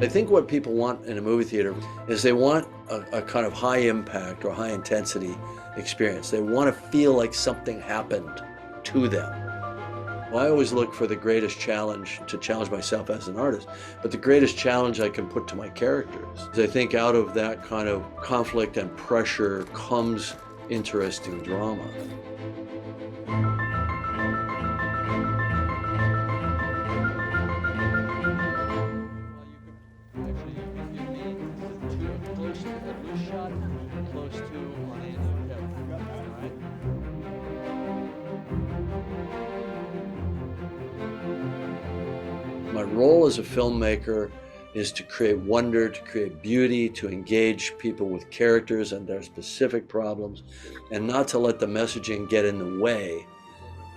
I think what people want in a movie theater is they want a kind of high impact or high intensity experience. They want to feel like something happened to them. Well, I always look for the greatest challenge to challenge myself as an artist, but the greatest challenge I can put to my characters. I think out of that kind of conflict and pressure comes interesting drama. My role as a filmmaker is to create wonder, to create beauty, to engage people with characters and their specific problems, and not to let the messaging get in the way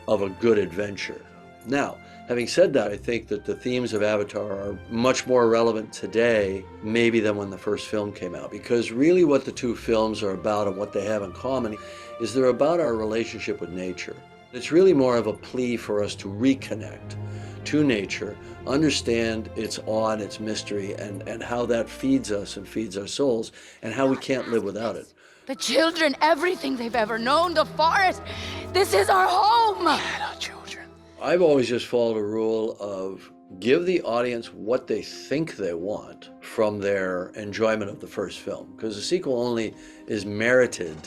of a good adventure. Now, having said that, I think that the themes of Avatar are much more relevant today, maybe than when the first film came out, because really what the two films are about and what they have in common is they're about our relationship with nature. It's really more of a plea for us to reconnect to nature, understand its awe and its mystery, and how that feeds us and feeds our souls, and how we can't live without it. The children, everything they've ever known, the forest. This is our home. Our children. I've always just followed a rule of give the audience what they think they want from their enjoyment of the first film, because the sequel only is merited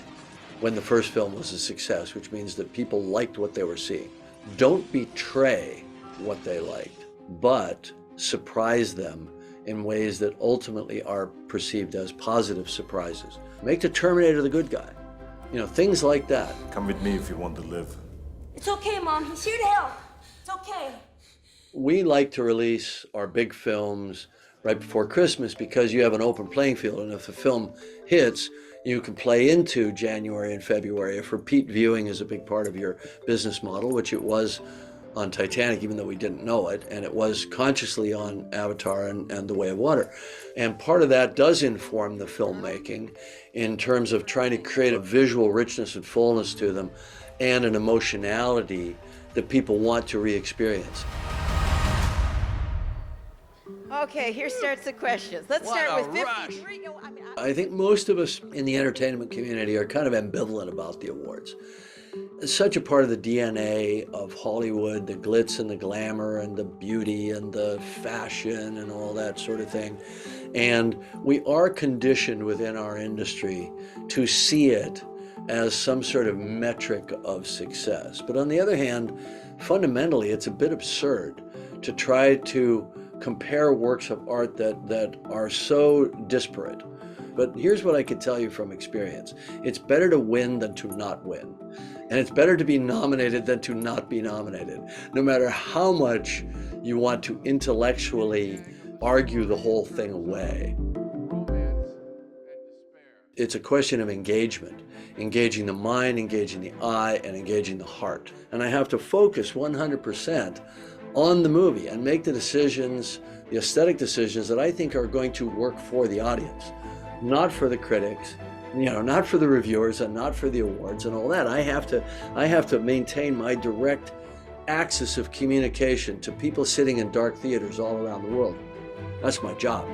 when the first film was a success, which means that people liked what they were seeing. Don't betray what they liked, but surprise them in ways that ultimately are perceived as positive surprises. Make the Terminator the good guy. You know, things like that. Come with me if you want to live. It's okay, Mom. He's here to help. It's okay. We like to release our big films right before Christmas because you have an open playing field, and if the film hits, you can play into January and February. If repeat viewing is a big part of your business model, which it was on Titanic, even though we didn't know it, and it was consciously on Avatar and The Way of Water. And part of that does inform the filmmaking in terms of trying to create a visual richness and fullness to them and an emotionality that people want to re-experience. Okay, here starts the questions. Let's start with 53. I think most of us in the entertainment community are kind of ambivalent about the awards. It's such a part of the DNA of Hollywood, the glitz and the glamour and the beauty and the fashion and all that sort of thing. And we are conditioned within our industry to see it as some sort of metric of success. But on the other hand, fundamentally, it's a bit absurd to try to compare works of art that are so disparate. But here's what I can tell you from experience. It's better to win than to not win. And it's better to be nominated than to not be nominated, no matter how much you want to intellectually argue the whole thing away. It's a question of engagement, engaging the mind, engaging the eye, and engaging the heart. And I have to focus 100% on the movie and make the decisions, the aesthetic decisions that I think are going to work for the audience, not for the critics, not for the reviewers and not for the awards and all that. I have to maintain my direct axis of communication to people sitting in dark theaters all around the world. That's my job.